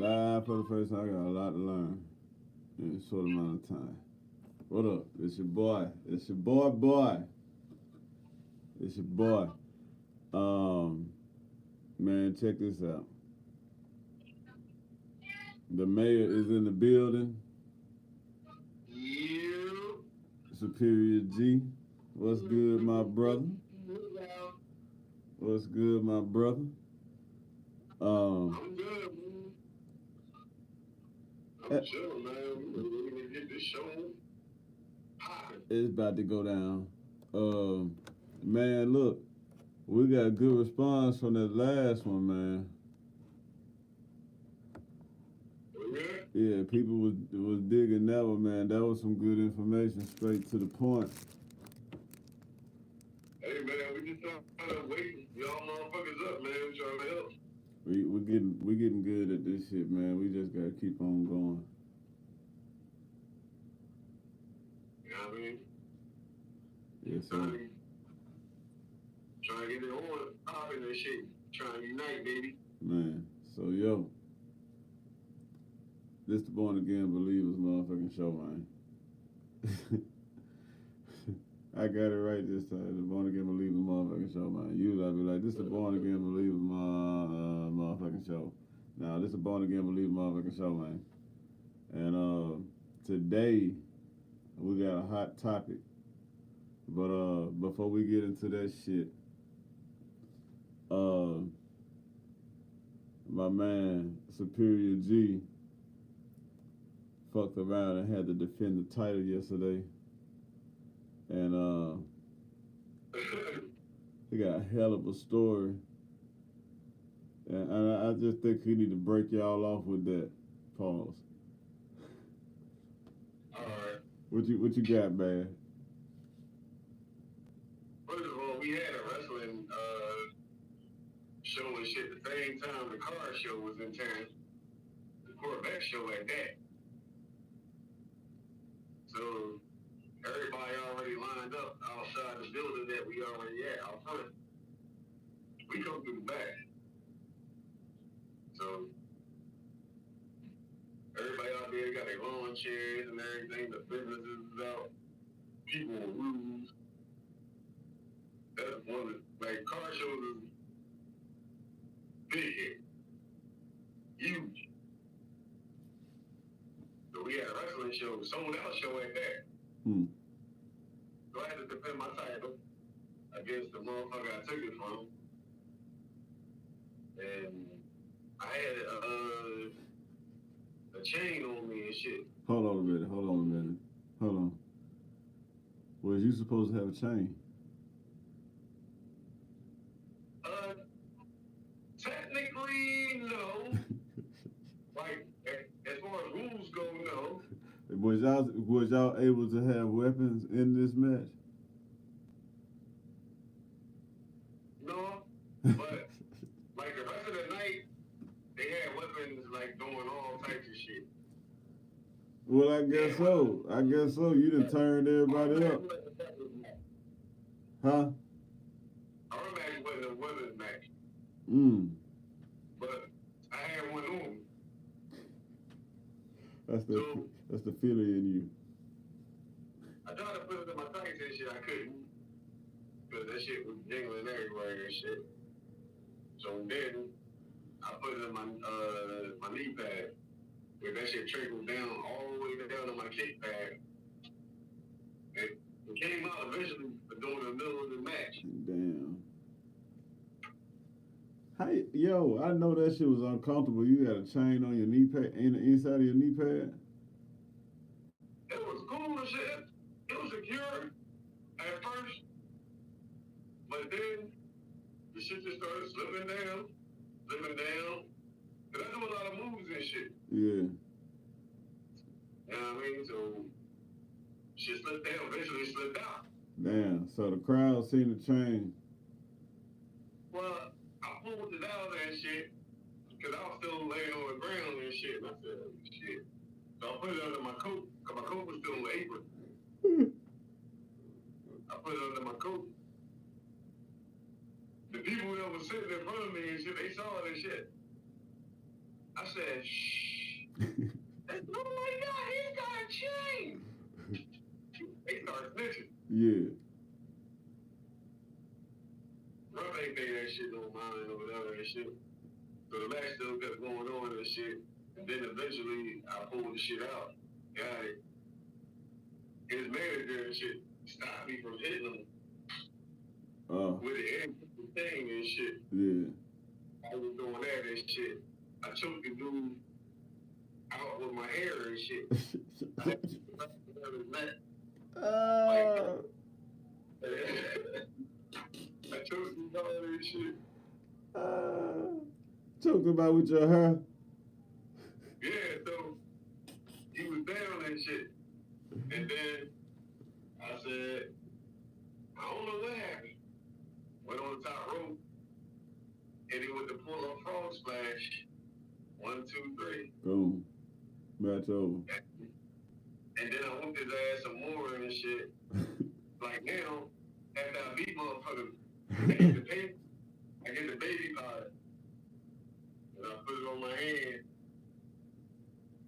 Live for the first time. I got a lot to learn in a short amount of time. What up? It's your boy. It's your boy. It's your boy. Man, check this out. The mayor is in the building. You. Superior G. What's good, my brother? What's good, my brother? I'm good, man. I'm chill, man. We're gonna get this show popping. It's about to go down. Man, look, we got a good response from that last one, man. Yeah, people was digging that one, man. That was some good information, straight to the point. Hey, man, we just trying to wait y'all motherfuckers up, man. We trying to help. We getting good at this shit, man. We just gotta keep on going. You know what I mean? Yes, sir. Trying to get it on, popping and shit. Trying to unite, baby. Man, so yo. This the Born Again Believers motherfucking show, man. I got it right this time. The Born Again Believers motherfucking show, man. Usually I be like, this the Born Again Believers motherfucking show. Now, this the Born Again Believers motherfucking show, man. And today, we got a hot topic. But before we get into that shit, my man, Superior G, fucked around and had to defend the title yesterday. And he got a hell of a story. And I just think he need to break y'all off with that. Pause. Alright. What you got, man? First of all, we had a wrestling show and shit at the same time the car show was in town. The Corvette show at that. So everybody already lined up outside the building that we already at out front. We come through the back. So everybody out there got their lawn chairs and everything. The businesses is out. People on roofs. That's one of the, like, car shows is big here. Huge. So we had a wrestling show, sold out show at that. So I had to defend my title against the motherfucker I took it from. And I had a chain on me and shit. Hold on a minute. Hold on. Was you supposed to have a chain? Technically, no. Like, as far as rules go, no. Was y'all able to have weapons in this match? No, but like the rest of the night, they had weapons like doing all types of shit. Well, I guess so. You done turned everybody up. Huh? Our match wasn't a weapons match. But I had one on. That's the feeling in you. I tried to put it in my tights and shit, I couldn't. Because that shit was jingling everywhere and shit. So then, I put it in my knee pad. Where that shit trickled down all the way down to my kick pad. It came out eventually during the middle of the match. Damn. Yo, I know that shit was uncomfortable. You had a chain on your knee pad, in the inside of your knee pad. It was cool and shit. It was secure at first. But then, the shit just started slipping down. Cause I do a lot of moves and shit. Yeah. You know what I mean? So, shit slipped down, eventually slipped out. Damn, so the crowd seen the chain. Well, I pulled it out and shit, because I was still laying on the ground and shit. And I said, oh, shit. So I put it under my coat, because my coat was still on the apron. I put it under my coat. The people that was sitting in front of me and shit, they saw it and shit. I said, shh. Oh my God, he's got a chain. They started snitching. Yeah. Bro, they pay that shit no mind or whatever and shit. So the match still kept going on and shit. And then eventually I pulled the shit out. Got it. His manager and shit stopped me from hitting him with the end of the thing and shit. Yeah. I was doing that and shit. I choked the dude out with my hair and shit. I had to get his neck. I choked him out and shit. Choked him out with your hair? Yeah, so he was down and shit. And then I said, I don't know what happened. Went on the top rope, and he went to pull a frog splash. 1, 2, 3. Boom. Match over. And then I whooped his ass some more and shit. Like now, after I beat motherfuckers, I get the baby powder. And I put it on my hand.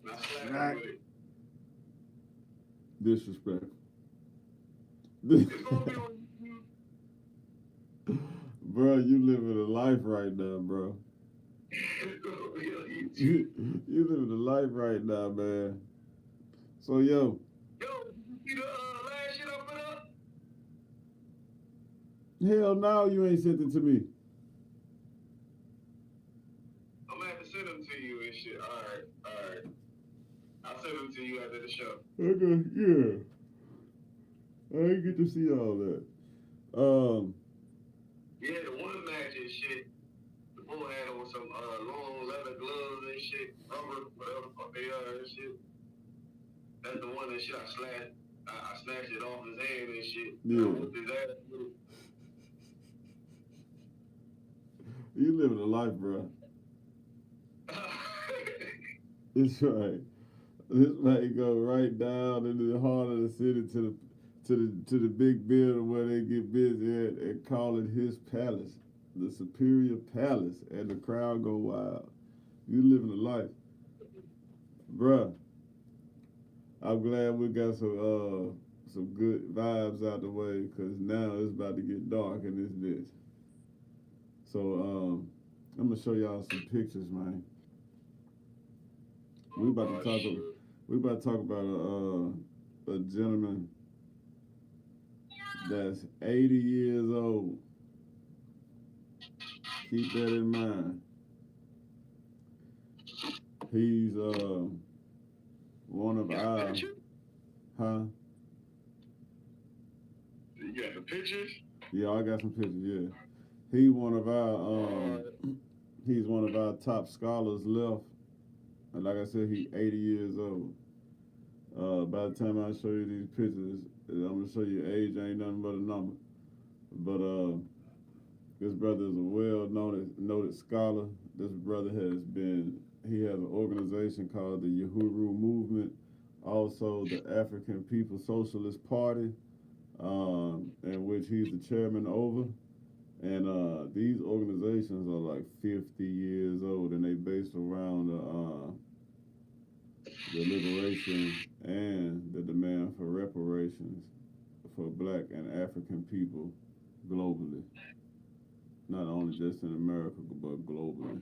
And I slap him with it. Disrespect. It's gonna be on YouTube. Bro, you living a life right now, bro. You living a life right now, man. So, yo. Yo, you see the last shit I put up? Hell no, you ain't sent it to me. I'm gonna have to send them to you and shit. Alright. I'll send them to you after the show. Okay, yeah. I didn't get to see all that. Yeah, the one match and shit. The bull had on some long leather gloves and shit, rubber, whatever the fuck they are and shit. That's the one that shit I slashed. I snatched it off his hand and shit. Yeah. I whooped his ass with it. You living a life, bro. It's right. This might go right down into the heart of the city to the big building where they get busy at and call it his palace, the Superior Palace, and the crowd go wild. You living a life, bruh. I'm glad we got some good vibes out the way, because now it's about to get dark in this bitch. So I'm gonna show y'all some pictures, man. We about to talk about a gentleman that's 80 years old. Keep that in mind. He's one of our, huh? You got the pictures? Yeah, I got some pictures. Yeah, he's one of our top scholars left. And like I said, he's 80 years old. By the time I show you these pictures, I'm gonna show you age ain't nothing but a number. But this brother is a well-noted scholar. This brother he has an organization called the Uhuru Movement, also the African People's Socialist Party, in which he's the chairman over. And these organizations are like 50 years old, and they based around the liberation and the demand for reparations for Black and African people globally. Not only just in America, but globally.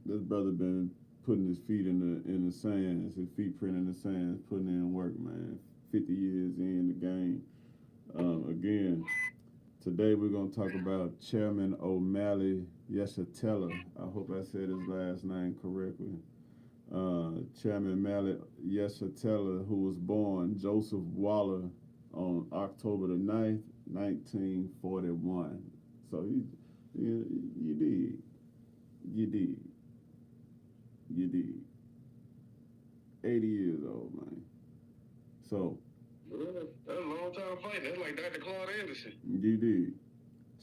This brother been putting his feet in the sands, his feet print in the sands, putting in work, man. 50 years in the game. Again, today we're going to talk about Chairman Omali Yeshitela. I hope I said his last name correctly. Chairman Omali Yeshitela, who was born Joseph Waller on October the 9th, 1941. So you did. 80 years old, man. So. That's a long time fighting. That's like Dr. Claude Anderson. You did.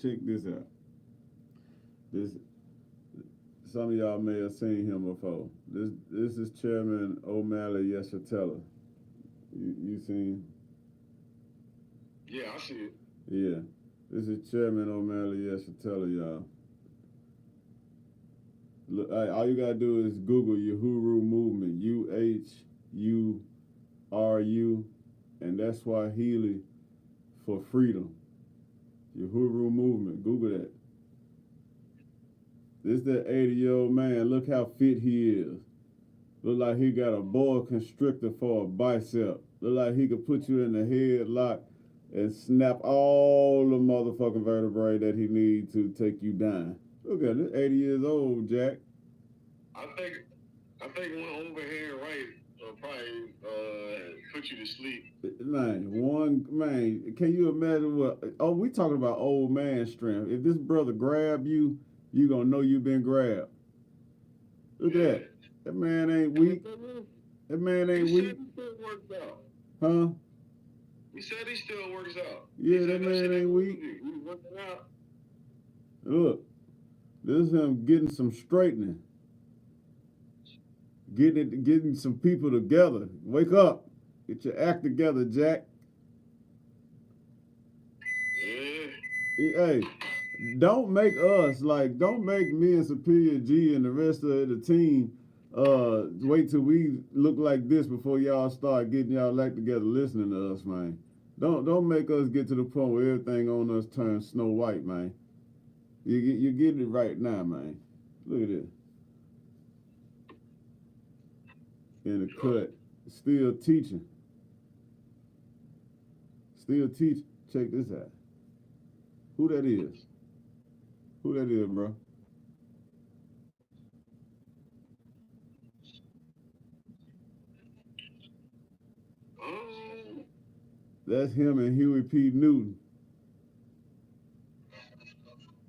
Check this out. Some of y'all may have seen him before. This is Chairman Omali Yeshitela. You seen? Yeah, I see it. Yeah. This is Chairman Omali Yeshitela, y'all. Look, all you gotta do is Google Uhuru movement, UHURU, and that's Swahili for freedom. Uhuru movement. Google that. This that 80-year-old man. Look how fit he is. Look like he got a boa constrictor for a bicep. Look like he could put you in the headlock and snap all the motherfucking vertebrae that he needs to take you down. Look at this, 80 years old, Jack. I think one overhand right will probably put you to sleep. Man, can you imagine what? Oh, we talking about old man strength. If this brother grab you, you gonna know you been grabbed. Look at that. That man ain't weak. That man ain't weak. He still works out. Huh? He said he still works out. Yeah, that man ain't weak. He working out. Look, this is him getting some straightening. Getting some people together. Wake up. Get your act together, Jack. Yeah. Hey, don't make me and Superior G and the rest of the team wait till we look like this before y'all start getting y'all act together listening to us, man. Don't make us get to the point where everything on us turns Snow White, man. You're getting it right now, man. Look at this. In the cut. Still teaching. Check this out. Who that is? Bro? That's him and Huey P. Newton.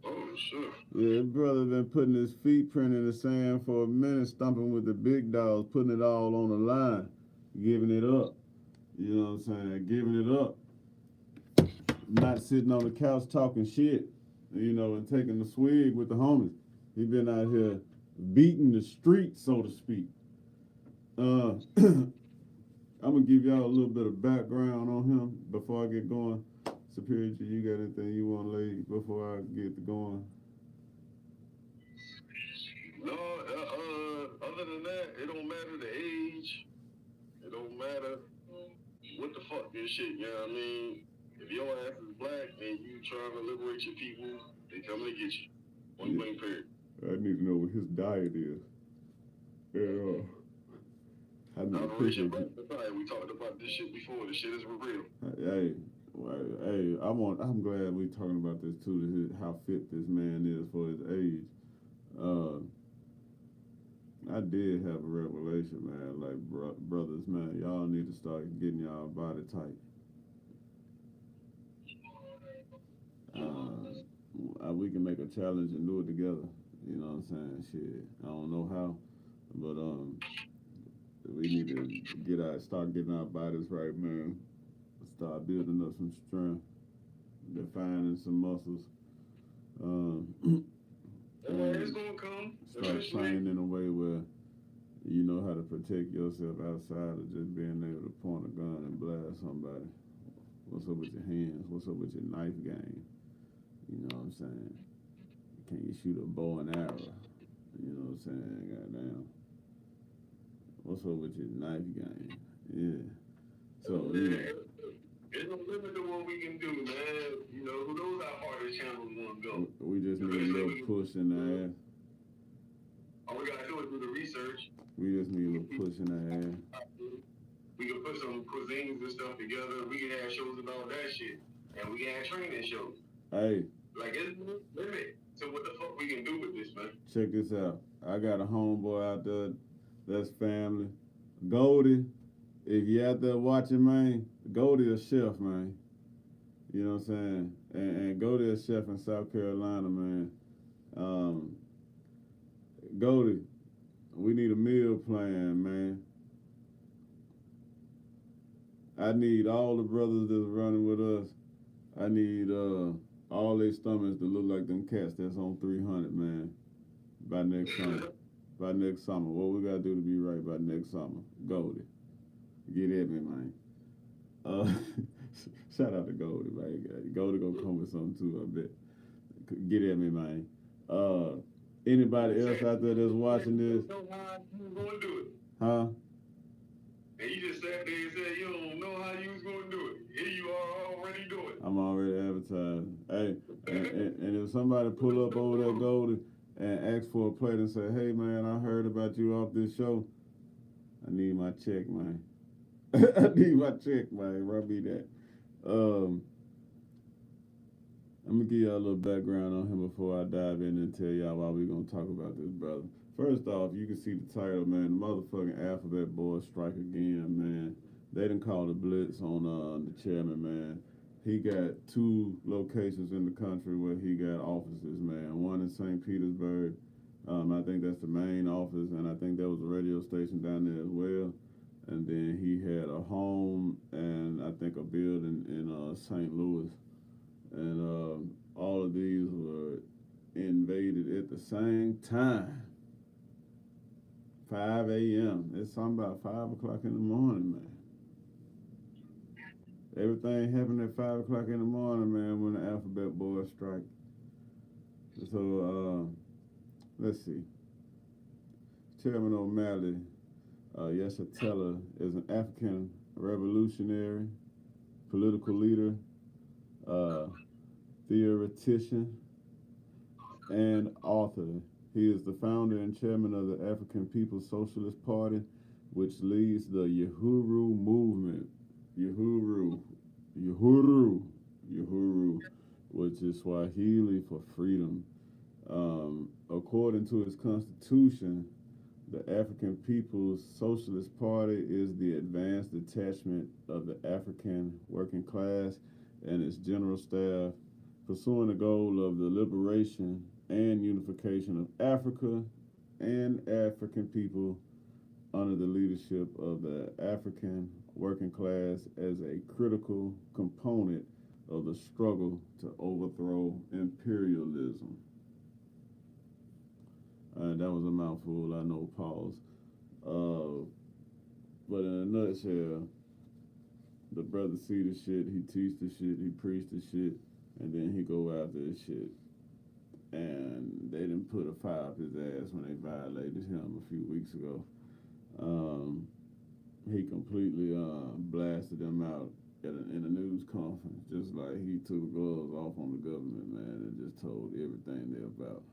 Oh, sure. Yeah, his brother been putting his feet print in the sand for a minute, stomping with the big dogs, putting it all on the line, giving it up. You know what I'm saying? Giving it up. Not sitting on the couch talking shit, you know, and taking the swig with the homies. He been out here beating the streets, so to speak. I'm gonna give y'all a little bit of background on him before I get going. Superior, you got anything you want to lay before I get going? No, other than that, it don't matter the age. It don't matter what the fuck this shit, you know what I mean? If your ass is black and you trying to liberate your people, they coming to get you. Point blank period. I need to know what his diet is. Yeah. I know. Appreciate you. We talked about this shit before. This shit is real. I'm glad we talking about this too. How fit this man is for his age. I did have a revelation, man. Like brothers, man, y'all need to start getting y'all body tight. We can make a challenge and do it together. You know what I'm saying? Shit, I don't know how, but we need to start getting our bodies right, man. Start building up some strength, defining some muscles. It's gonna come. Start training in a way where you know how to protect yourself outside of just being able to point a gun and blast somebody. What's up with your hands? What's up with your knife game? You know what I'm saying? Can you shoot a bow and arrow? You know what I'm saying? Goddamn. What's up with your knife game? Yeah. So, yeah. There's no limit to what we can do, man. You know, who knows how far this channel is going to go. We just need a little push in the ass. All we got to do is do the research. We just need a little push in the ass. We can put some cuisines and stuff together. We can have shows about that shit. And we can have training shows. Hey. Like, there's no limit to what the fuck we can do with this, man. Check this out. I got a homeboy out there that's family. Goldie, if you out there watching, man, Goldie a chef, man. You know what I'm saying? And Goldie a chef in South Carolina, man. Goldie, we need a meal plan, man. I need all the brothers that's running with us. I need all their stomachs to look like them cats that's on 300, man. By next summer. By next summer. What we gotta do to be right by next summer? Goldie. Get at me, man. Shout out to Goldie, man. Goldie gonna come with something too, I bet. Get at me, man. Anybody else out there that's watching this? You don't know how you was going to do it. Huh? And you just sat there and said you don't know how you was going to do it. Here you are already doing it. I'm already advertising. Hey, and if somebody pull up over there, Goldie, and ask for a plate and say, hey, man, I heard about you off this show, I need my check, man. I need my check, man. Rub me that. I'm going to give y'all a little background on him before I dive in and tell y'all why we're going to talk about this brother. First off, you can see the title, man. The motherfucking Alphabet Boyz strike again, man. They done called a Blitz on the chairman, man. He got 2 locations in the country where he got offices, man. One in St. Petersburg. I think that's the main office, and I think there was a radio station down there as well. And then he had a home and I think a building in St. Louis. And all of these were invaded at the same time. 5 a.m. It's something about 5 o'clock in the morning, man. Everything happened at 5 o'clock in the morning, man, when the Alphabet Boyz strike. So, let's see. Chairman Omali Yeshitela is an African revolutionary, political leader, theoretician, and author. He is the founder and chairman of the African People's Socialist Party, which leads the Uhuru movement. Uhuru, which is Swahili for freedom. According to his constitution, the African People's Socialist Party is the advanced detachment of the African working class and its general staff, pursuing the goal of the liberation and unification of Africa and African people under the leadership of the African working class as a critical component of the struggle to overthrow imperialism. That was a mouthful, I know, pause. But in a nutshell, the brother see the shit, he teach the shit, he preach the shit, and then he go after his shit. And they didn't put a fire up his ass when they violated him a few weeks ago. He completely blasted them out in a news conference, just like he took the gloves off on the government, man, and just told everything they're about.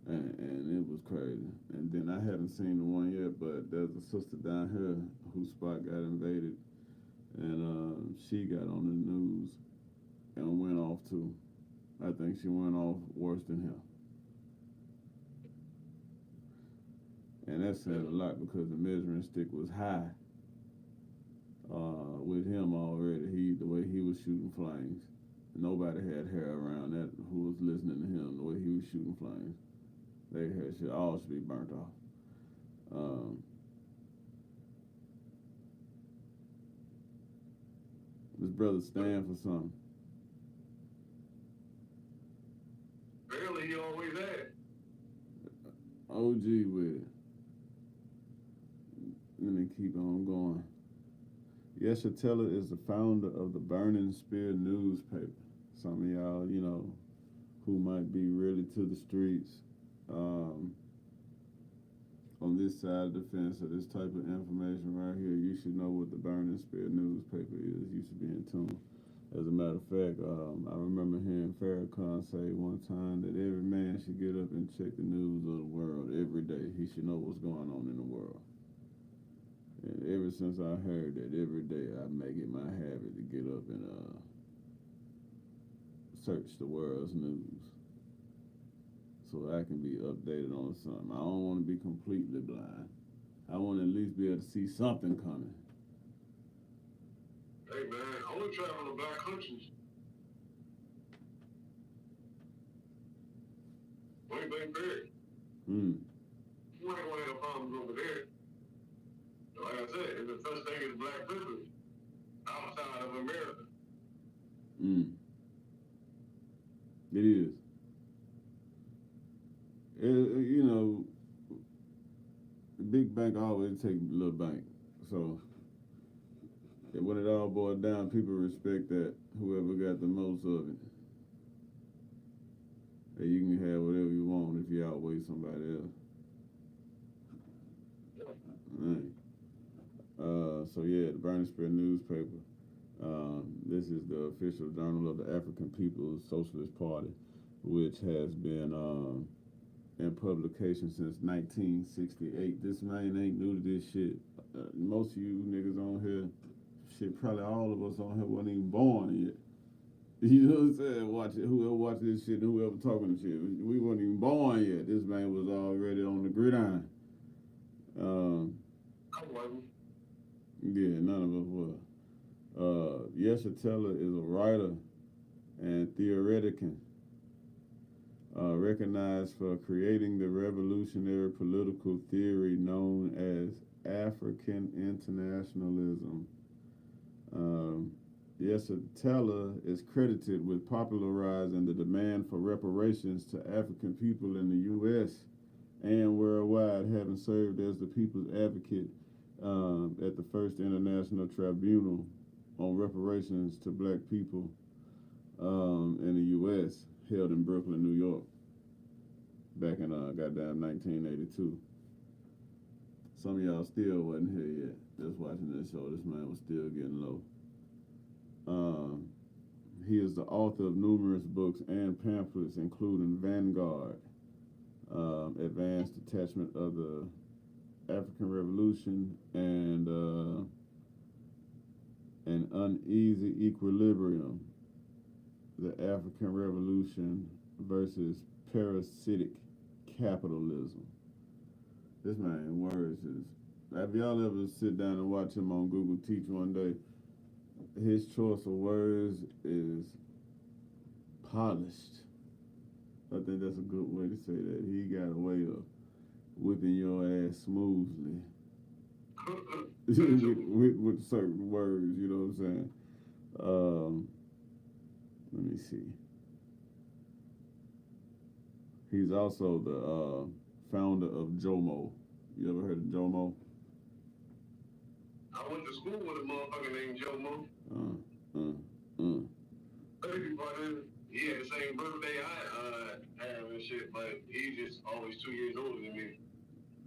And it was crazy. And then I haven't seen the one yet, but there's a sister down here whose spot got invaded, and she got on the news and went off too. I think she went off worse than him. And that said a lot because the measuring stick was high with him already. The way he was shooting flames. Nobody had hair around that who was listening to him, the way he was shooting flames. They had all should be burnt off. This brother stand for something. Barely he always had. OG with it. Let me keep on going. Yeshitela is the founder of the Burning Spear newspaper. Some of y'all, who might be really to the streets, on this side of the fence of this type of information right here, you should know what the Burning Spear newspaper is. You should be in tune. As a matter of fact, I remember hearing Farrakhan say one time that every man should get up and check the news of the world every day. He should know what's going on in the world. And ever since I heard that, every day I make it my habit to get up and search the world's news so I can be updated on something. I don't want to be completely blind. I want to at least be able to see something coming. Hey man, I want to travel to black countries. Point blank period. You ain't going to have no problems over there. Like I said, it's the such thing as black privilege outside of America. It is. The big bank always take the little bank. So when it all boils down, people respect that whoever got the most of it. that you can have whatever you want if you outweigh somebody else. Right. So yeah, the Burning Spread newspaper. This is the official journal of the African People's Socialist Party, which has been in publication since 1968. This man ain't new to this shit. Most of you niggas on here, shit, probably all of us on here wasn't even born yet. You know what I'm saying? Watch it. Whoever watch this shit, whoever talking to shit, we weren't even born yet. This man was already on the gridiron. I wasn't. Yeah, none of us were. Yeshitela is a writer and theoretician, recognized for creating the revolutionary political theory known as African internationalism. Yeshitela is credited with popularizing the demand for reparations to African people in the U.S. and worldwide, having served as the people's advocate at the First International Tribunal on reparations to black people in the U.S., held in Brooklyn, New York, back in goddamn 1982. Some of y'all still wasn't here yet. Just watching this show, this man was still getting low. He is the author of numerous books and pamphlets, including Vanguard, Advanced Detachment of the African Revolution, and An Uneasy Equilibrium, the African Revolution versus Parasitic Capitalism. This man words is, have y'all ever sit down and watch him on Google Teach one day? His choice of words is polished. I think that's a good way to say that. He got a way of whipping your ass smoothly with certain words, you know what I'm saying? Let me see. He's also the founder of JOMO. You ever heard of JOMO? I went to school with a motherfucker named Jomo. He had the same birthday I have and shit, but he's just always 2 years older than me.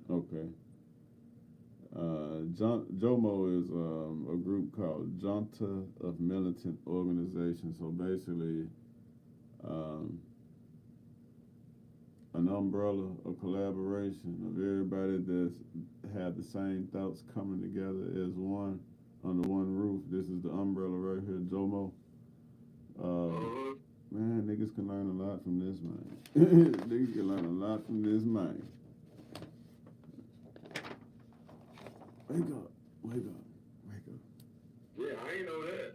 Okay. JOMO is a group called Junta of Militant Organizations. So basically, an umbrella, a collaboration of everybody that's have the same thoughts coming together as one under one roof. This is the umbrella right here, JOMO. Man, niggas can learn a lot from this man. Niggas can learn a lot from this man. Wake up, wake up, wake up. Yeah, I ain't know that.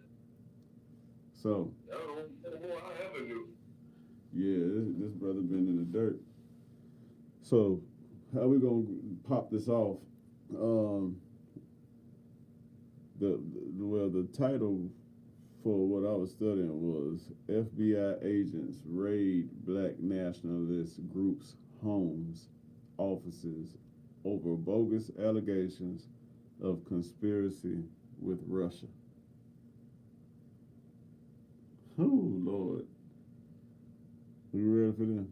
So, That was the only more I ever knew. yeah, this brother been in the dirt. So, how we gonna pop this off? The title for what I was studying was FBI agents raid black nationalist groups' homes, offices over bogus allegations of conspiracy with Russia. Oh, Lord. You ready for this?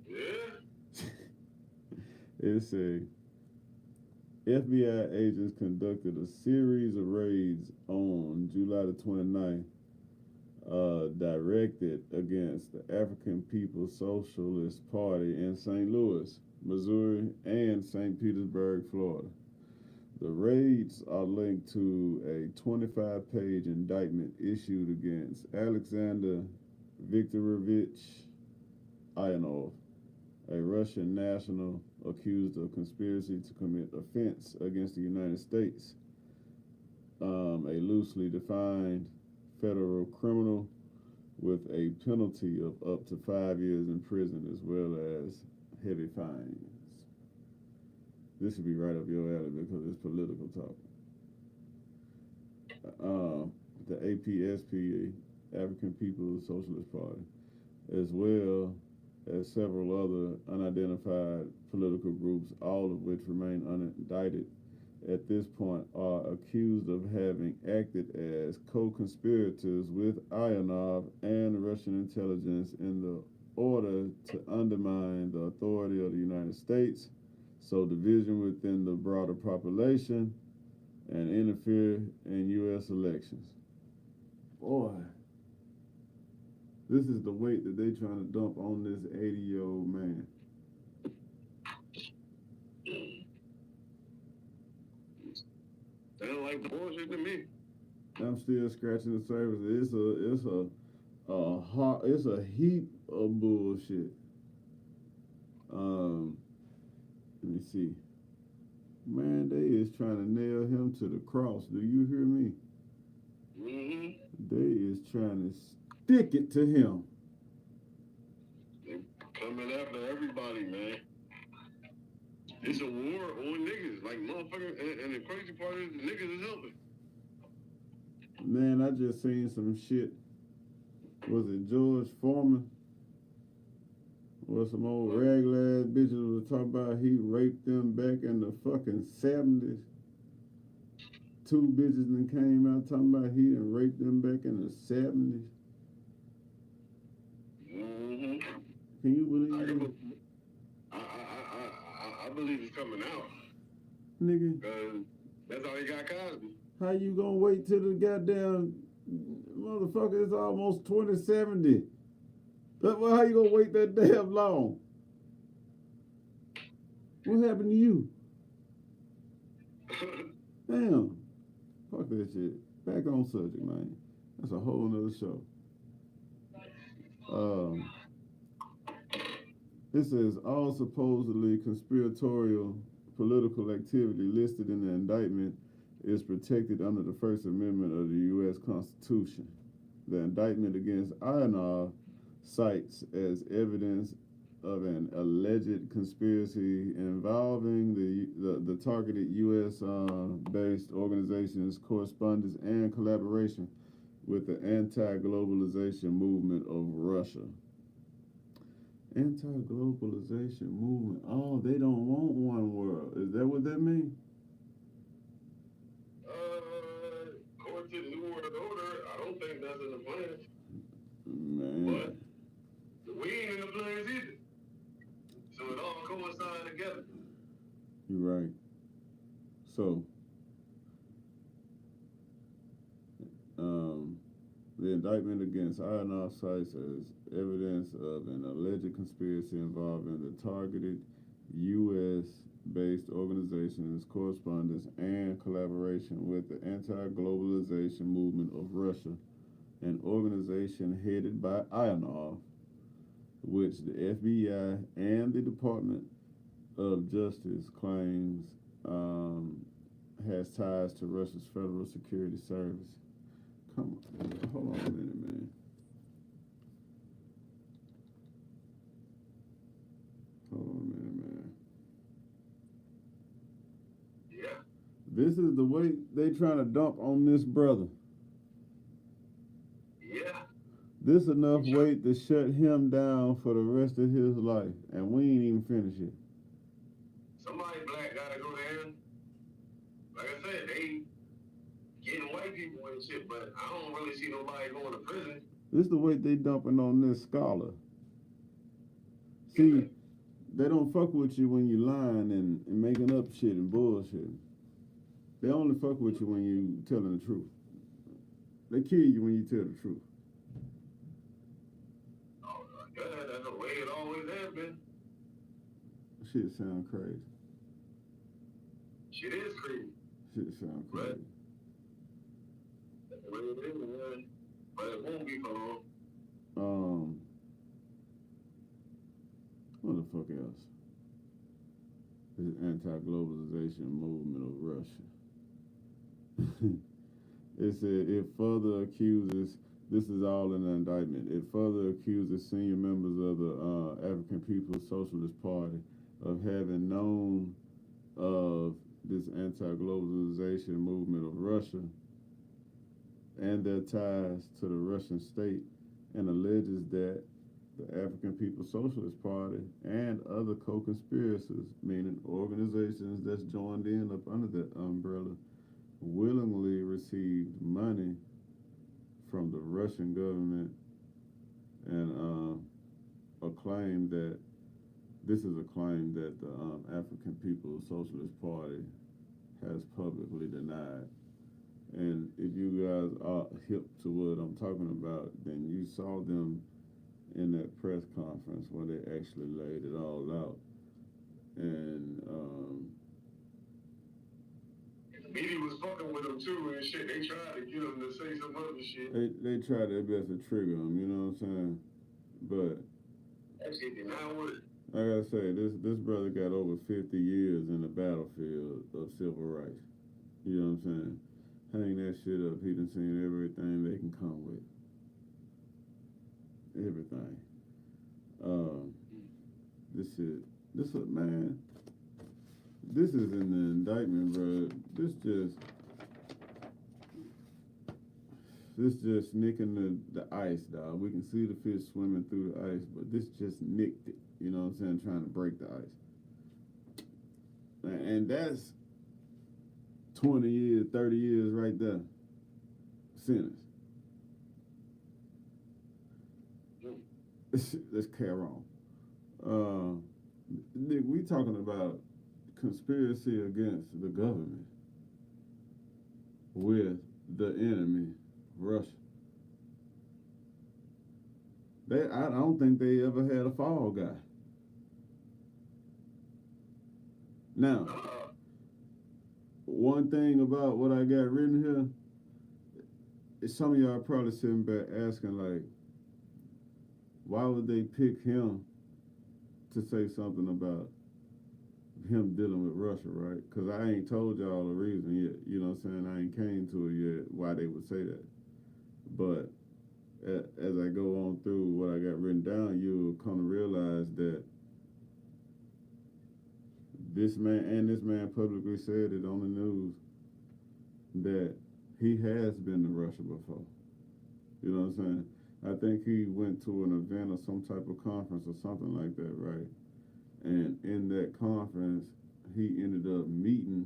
Yeah. It said, FBI agents conducted a series of raids on July the 29th, directed against the African People's Socialist Party in St. Louis, Missouri, and St. Petersburg, Florida. The raids are linked to a 25-page indictment issued against Alexander Viktorovich Ivanov, a Russian national accused of conspiracy to commit offense against the United States, a loosely defined federal criminal with a penalty of up to 5 years in prison as well as heavy fines. This should be right up your alley because it's political talk. The APSP, African People's Socialist Party, as well as several other unidentified political groups, all of which remain unindicted, at this point are accused of having acted as co-conspirators with Ionov and Russian intelligence in the order to undermine the authority of the United States, sow division within the broader population, and interfere in U.S. elections. Boy, this is the weight that they trying to dump on this 80-year-old man. Sound like bullshit to me. I'm still scratching the surface. It's a heap of bullshit. Let me see. Man, they is trying to nail him to the cross. Do you hear me? Mm-hmm. They is trying to stick it to him. They coming after everybody, man. It's a war on niggas, like motherfucker. And the crazy part is the niggas is helping. Man, I just seen some shit. Was it George Foreman? Or some old regular ass bitches was talking about he raped them back in the fucking 70s. Two bitches then came out talking about he done raped them back in the 70s. Mm-hmm. Can you believe it? I believe it's coming out. Nigga. Because that's how they got Cosby. How you gonna wait till the goddamn motherfucker is almost 2070? Well, how you gonna wait that damn long? What happened to you? Damn. Fuck that shit. Back on subject, man. That's a whole nother show. It says all supposedly conspiratorial political activity listed in the indictment is protected under the First Amendment of the U.S. Constitution. The indictment against Ionov cites as evidence of an alleged conspiracy involving the targeted U.S. based organizations, correspondence, and collaboration with the anti-globalization movement of Russia. Anti-globalization movement. Oh, they don't want one world. Is that what that means? According to the New World Order, I don't think that's in the plans. Man. But we ain't in the plans either. So it all coincides together. You're right. So, the indictment against Ionov cites as evidence of an alleged conspiracy involving the targeted U.S.-based organizations, correspondence, and collaboration with the anti-globalization movement of Russia, an organization headed by Ionov, which the FBI and the Department of Justice claims has ties to Russia's Federal Security Service. Come on, hold on a minute, man. Hold on a minute, man. Yeah. This is the way they trying to dump on this brother. Yeah. This enough weight to shut him down for the rest of his life, and we ain't even finished it. Somebody black gotta go there. Like I said, they getting white people and shit, but I don't really see nobody going to prison. This is the weight they dumping on this scholar. See, they don't fuck with you when you lying and making up shit and bullshit. They only fuck with you when you telling the truth. They kill you when you tell the truth. Oh, God, that's the way it always has been. Shit sound crazy. Shit is crazy. Shit sound crazy. That's the way it is, man. But it won't be for long. What the fuck else? The anti-globalization movement of Russia. It said it further accuses, this is all in the indictment, it further accuses senior members of the African People's Socialist Party of having known of this anti-globalization movement of Russia and their ties to the Russian state, and alleges that the African People's Socialist Party, and other co-conspirators, meaning organizations that's joined in up under that umbrella, willingly received money from the Russian government, and a claim that this is a claim that the African People's Socialist Party has publicly denied. And if you guys are hip to what I'm talking about, then you saw them in that press conference where they actually laid it all out. And the media was fucking with them too and shit. They tried to get them to say some other shit. they tried their best to trigger them, you know what I'm saying? But that shit did not work. I gotta say, this brother got over 50 years in the battlefield of civil rights. You know what I'm saying? Hang that shit up. He done seen everything they can come with. Everything. Man, this is in the indictment, bro. This just nicking the ice, dog. We can see the fish swimming through the ice, but this just nicked it. You know what I'm saying? Trying to break the ice. And that's 20 years, 30 years right there. Sentence. Let's carry on. Nick, we talking about conspiracy against the government with the enemy, Russia. I don't think they ever had a fall guy. Now, one thing about what I got written here is some of y'all probably sitting back asking, like, why would they pick him to say something about him dealing with Russia, right? Because I ain't told y'all the reason yet. You know what I'm saying? I ain't came to it yet why they would say that. But as I go on through what I got written down, you'll come to realize that this man publicly said it on the news that he has been to Russia before. You know what I'm saying? I think he went to an event or some type of conference or something like that, right? And in that conference, he ended up meeting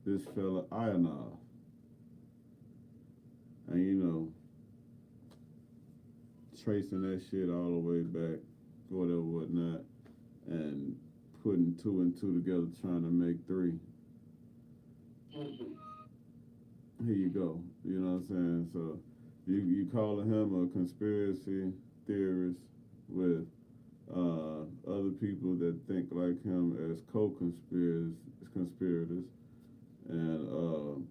this fella Ionov. And, you know, tracing that shit all the way back, whatever, whatnot, and putting two and two together, trying to make three. Here you go. You know what I'm saying? So you calling him a conspiracy theorist with other people that think like him as conspirators, and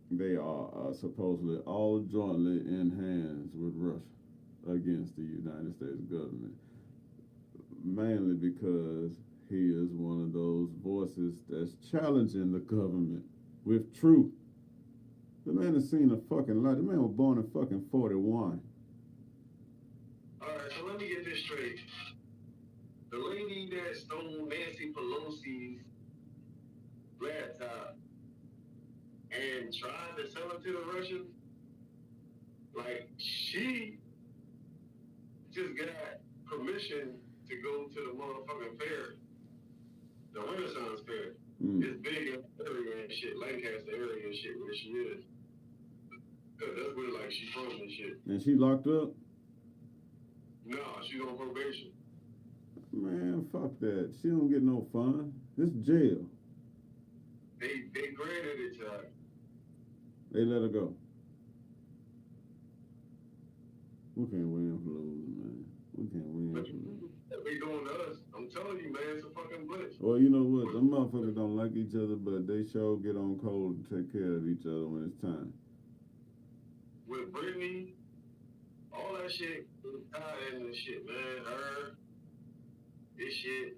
they are supposedly all jointly in hands with Russia against the United States government, mainly because he is one of those voices that's challenging the government with truth. The man has seen a fucking lot. The man was born in fucking 41. All right, so let me get this straight. The lady that stole Nancy Pelosi's laptop and tried to sell it to the Russians, like, she just got permission to go to the motherfucking fair, the Renaissance Fair. It's big in the area and shit, Lancaster area and shit, where she is. That's where, like, she from and shit. And she locked up? No, she's on probation. Man, fuck that. She don't get no fun. This jail. They granted it to her. They let her go. We can't win for losing, man. We can't win for losing. They doing to us. I'm telling you, man, it's a fucking blitz. Well, you know what? Them motherfuckers don't like each other, but they sure get on cold to take care of each other when it's time. With Brittany, all that shit is tied in this shit, man. Her, this shit,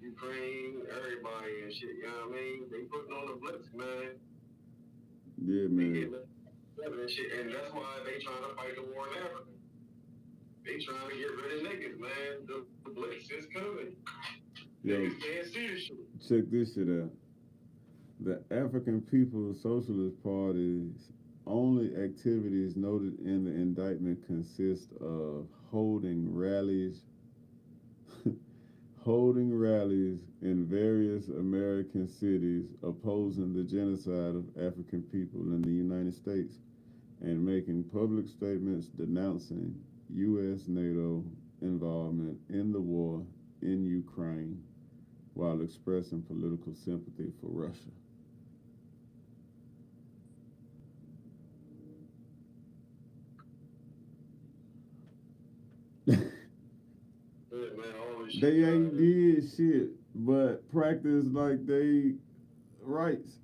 Ukraine, everybody and shit, you know what I mean? They putting on the blitz, man. Yeah, man. And shit, and that's why they trying to fight the war in Africa. They trying to get rid of niggas, man. The blitz is coming. Yo, niggas can't see this shit. check this shit out. The African People's Socialist Party's only activities noted in the indictment consist of holding rallies in various American cities opposing the genocide of African people in the United States and making public statements denouncing U.S. NATO involvement in the war in Ukraine while expressing political sympathy for Russia. They ain't did shit, but practice like they rights.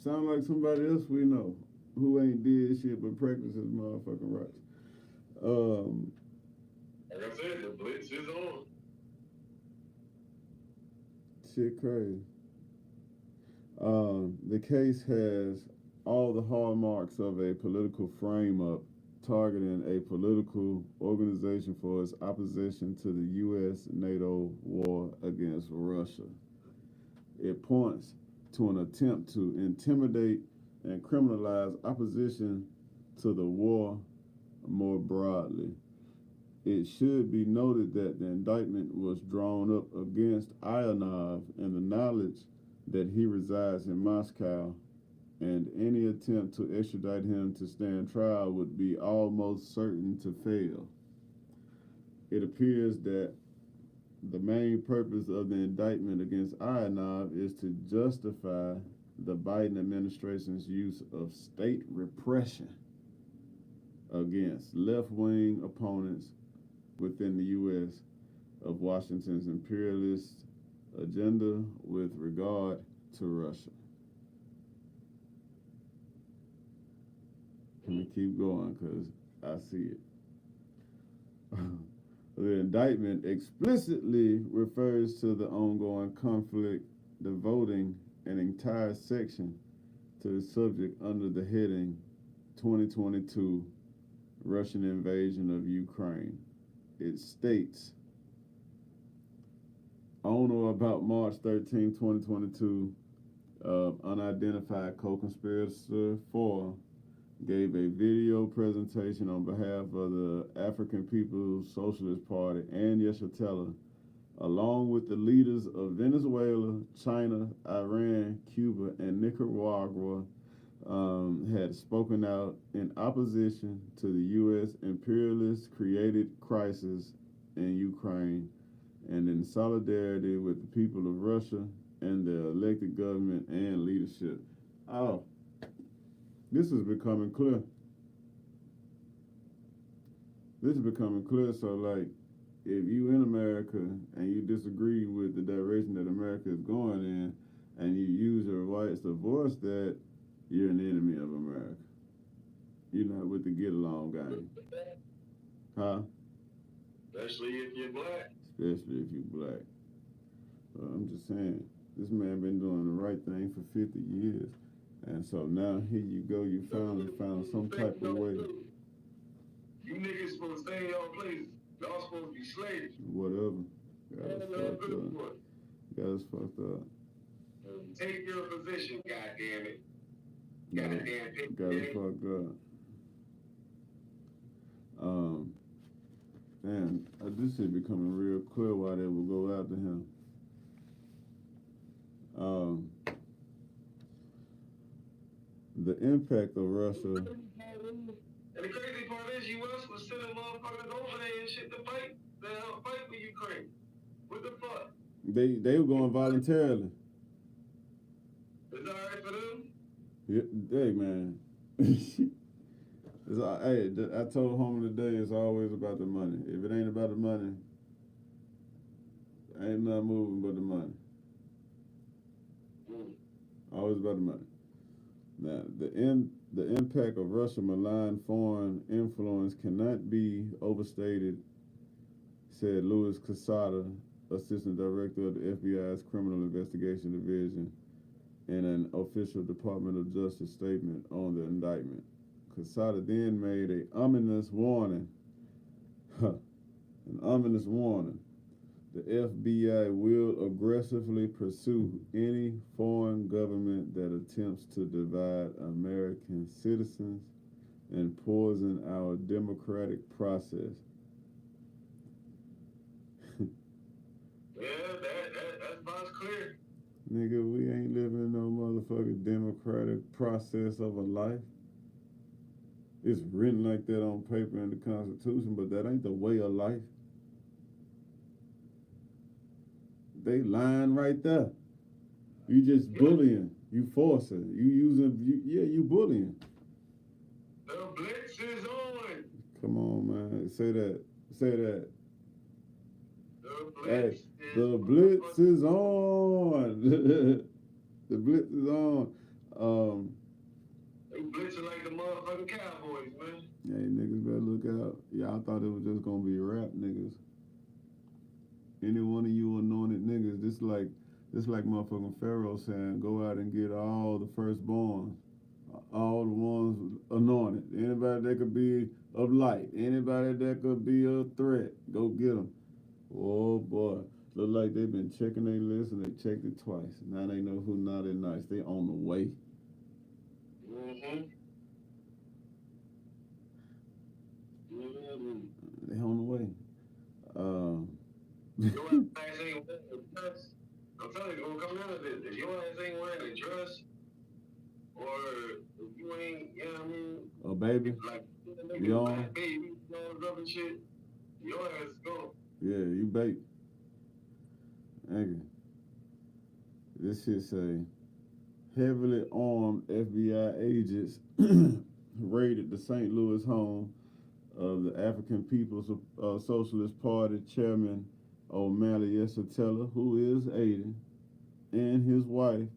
Sound like somebody else we know who ain't did shit but practice his motherfucking rights. Like I said, the Blitz is on. Shit crazy. The case has all the hallmarks of a political frame-up targeting a political organization for its opposition to the U.S. NATO war against Russia. It points to an attempt to intimidate and criminalize opposition to the war more broadly. It should be noted that the indictment was drawn up against Ionov in the knowledge that he resides in Moscow, and any attempt to extradite him to stand trial would be almost certain to fail. It appears that the main purpose of the indictment against Ionov is to justify the Biden administration's use of state repression against left-wing opponents within the U.S. of Washington's imperialist agenda with regard to Russia. Let me keep going because I see it. The indictment explicitly refers to the ongoing conflict, devoting an entire section to the subject under the heading 2022 Russian invasion of Ukraine. It states, on or about March 13, 2022, unidentified co-conspirator 4 gave a video presentation on behalf of the African People's Socialist Party and Yeshitela, along with the leaders of Venezuela, China, Iran, Cuba, and Nicaragua, had spoken out in opposition to the U.S. imperialist created crisis in Ukraine and in solidarity with the people of Russia and their elected government and leadership. Oh, this is becoming clear. This is becoming clear. So, like, if you in America and you disagree with the direction that America is going in, and you use your rights to voice that, you're an enemy of America. You're not with the get along game. Huh? Especially if you're black. Especially if you're black. I'm just saying, this man been doing the right thing for 50 years. And so now here you go, you finally found some type of way. You niggas supposed to stay in y'all places. Y'all supposed to be slaves. Whatever. Got us fucked up. Got us fucked up. Take your position, goddammit. Got us fucked up. Man, this shit becoming real clear why they would go after him. The impact of Russia. And the crazy part is, U.S. was sending motherfuckers over there and shit to fight for Ukraine. What the fuck? They were going voluntarily. It's all right for them? Yeah, hey, man. Hey, I told homie today, it's always about the money. If it ain't about the money, ain't nothing moving but the money. Always about the money. Now, the impact of Russian malign foreign influence cannot be overstated, said Louis Casada, Assistant Director of the FBI's Criminal Investigation Division, in an official Department of Justice statement on the indictment. Casada then made an ominous warning. An ominous warning The FBI will aggressively pursue any foreign government that attempts to divide American citizens and poison our democratic process. That's about clear. Nigga, we ain't living no motherfucking democratic process of a life. It's written like that on paper in the Constitution, but that ain't the way of life. They lying right there. You just bullying. You forcing. You bullying. The Blitz is on. Come on, man. Say that. The Blitz is on. The Blitz is on. They blitzing like the motherfucking Cowboys, man. Hey, niggas better look out. Y'all thought it was just gonna be rap niggas. Any one of you anointed niggas, this like motherfucking Pharaoh saying, go out and get all the firstborns, all the ones anointed. Anybody that could be of light, anybody that could be a threat, go get them. Oh boy, look like they've been checking their list and they checked it twice. Now they know who naughty and nice. They on the way. They on the way. Your ass ain't wearing a dress. I'm telling you, gonna come out of this. If your ass ain't wearing a dress, or if you ain't, you know what I mean? Oh, baby. Like, Yawn. Baby, rubber shit. Your ass is gone. Yeah, you bait. Nigga. This shit say, heavily armed FBI agents raided the St. Louis home of the African People's Socialist Party Chairman Omali Yeshitela, who is 80, and his wife,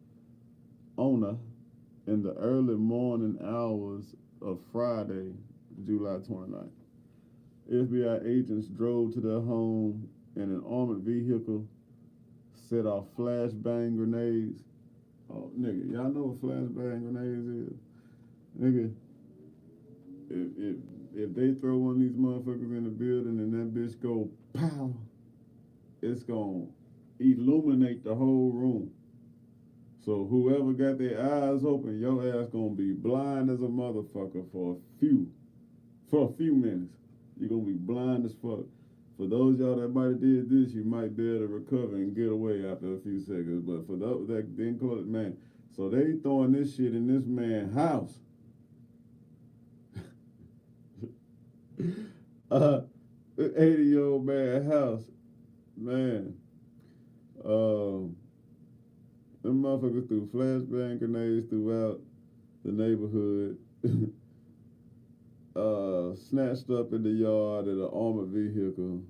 Ona, in the early morning hours of Friday, July 29th. FBI agents drove to their home in an armored vehicle, set off flashbang grenades. Oh, nigga, y'all know what flashbang grenades is? Nigga, if they throw one of these motherfuckers in the building and that bitch go pow, it's gonna illuminate the whole room. So whoever got their eyes open, your ass gonna be blind as a motherfucker for a few minutes. You're gonna be blind as fuck. For those y'all that might have did this, you might be able to recover and get away after a few seconds. But for those that didn't call it, man, so they throwing this shit in this man's house. 80-year-old man house. Man. Them motherfuckers threw flashbang grenades throughout the neighborhood. Snatched up in the yard in an armored vehicle.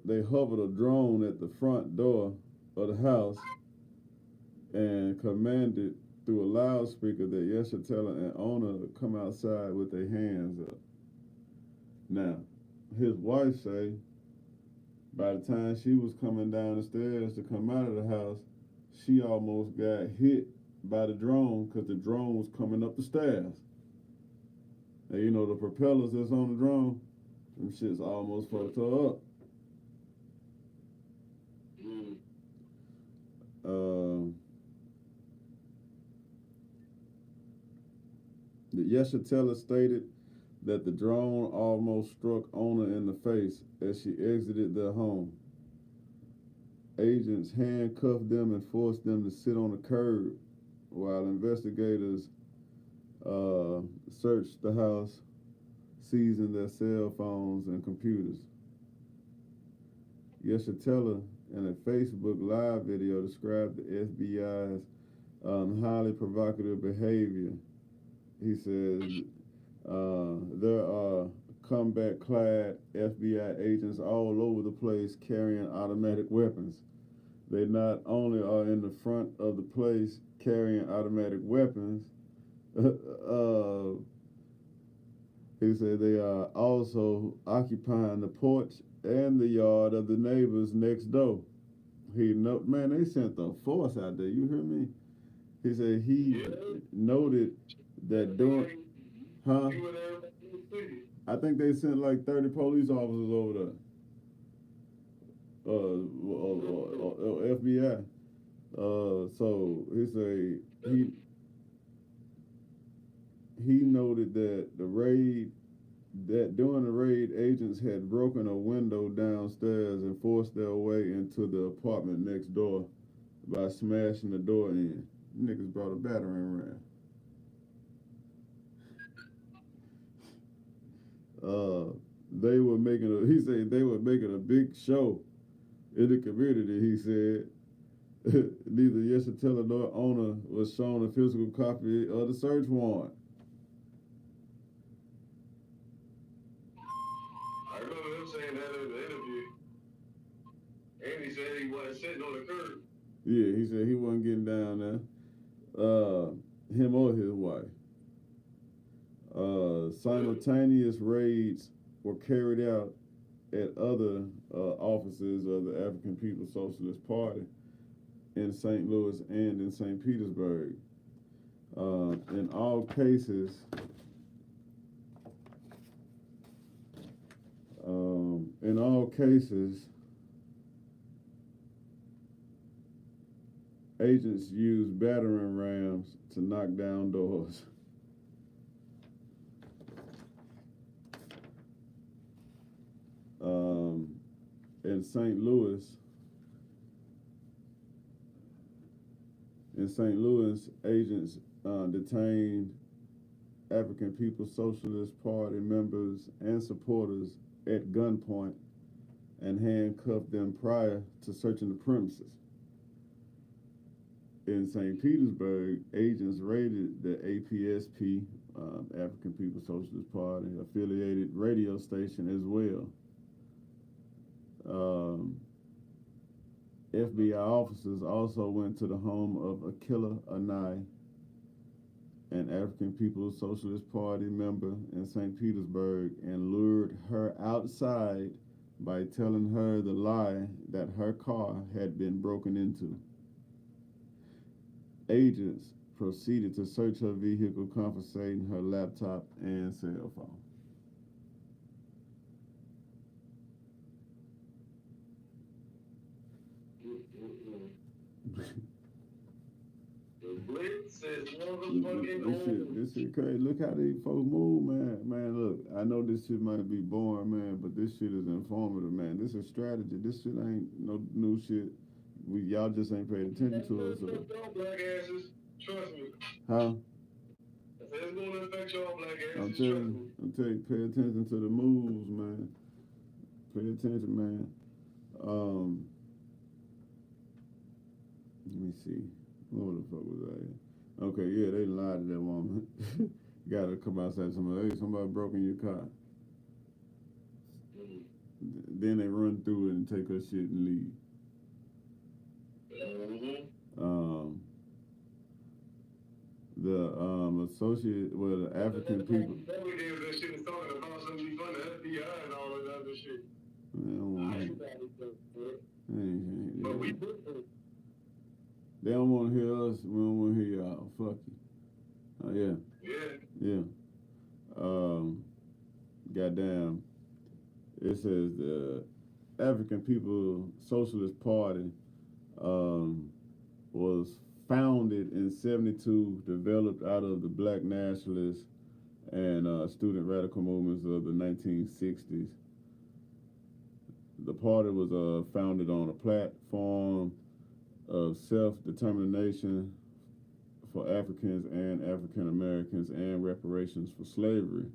They hovered a drone at the front door of the house and commanded through a loudspeaker that Yeshitela and Ona come outside with their hands up. Now, his wife say by the time she was coming down the stairs to come out of the house, she almost got hit by the drone because the drone was coming up the stairs. And you know the propellers that's on the drone, them shits almost fucked her up. The Yeshitela stated that the drone almost struck Ona in the face as she exited their home. Agents handcuffed them and forced them to sit on the curb while investigators searched the house, seizing their cell phones and computers. Yeshitela, in a Facebook Live video, described the FBI's highly provocative behavior. He says there are combat-clad FBI agents all over the place carrying automatic weapons. They not only are in the front of the place carrying automatic weapons, he said they are also occupying the porch and the yard of the neighbors next door. Man, they sent the force out there. You hear me? He said he noted that during, I think they sent like 30 police officers over there. FBI. So he say he noted that during the raid, agents had broken a window downstairs and forced their way into the apartment next door by smashing the door in. Niggas brought a battering ram. He said they were making a big show in the community, he said. Neither Yeshitela nor owner was shown a physical copy of the search warrant. I remember him saying that in the interview. And he said he wasn't sitting on the curb. Yeah, he said he wasn't getting down there. Him or his wife. Simultaneous raids were carried out at other offices of the African People's Socialist Party in St. Louis and in St. Petersburg. In all cases, agents used battering rams to knock down doors. In St. Louis, agents detained African People's Socialist Party members and supporters at gunpoint and handcuffed them prior to searching the premises. In St. Petersburg, agents raided the APSP, African People's Socialist Party, affiliated radio station as well. FBI officers also went to the home of Akila Anai, an African People's Socialist Party member in St. Petersburg, and lured her outside by telling her the lie that her car had been broken into. Agents proceeded to search her vehicle, confiscating her laptop and cell phone. Blitz is motherfucking this shit crazy. Look how these folks move, man. Man, look, I know this shit might be boring, man, but this shit is informative, man. This is strategy. This shit ain't no new shit. Y'all just ain't paid attention to it. So. Black asses, trust me. Huh? It's gonna affect y'all black asses. I'm telling you, pay attention to the moves, man. Pay attention, man. Let me see. What the fuck was that? Okay, yeah, they lied to that woman. Gotta come outside and somebody, hey, somebody broke in your car. Then they run through it and take her shit and leave. The African people. That shit is talking about something from the FBI and all that other shit. But we they don't want to hear us. We don't want to hear y'all. Fuck you. Yeah. Goddamn. It says the African People's Socialist Party was founded in 1972, developed out of the black nationalist and student radical movements of the 1960s. The party was founded on a platform of self-determination for Africans and African Americans and reparations for slavery,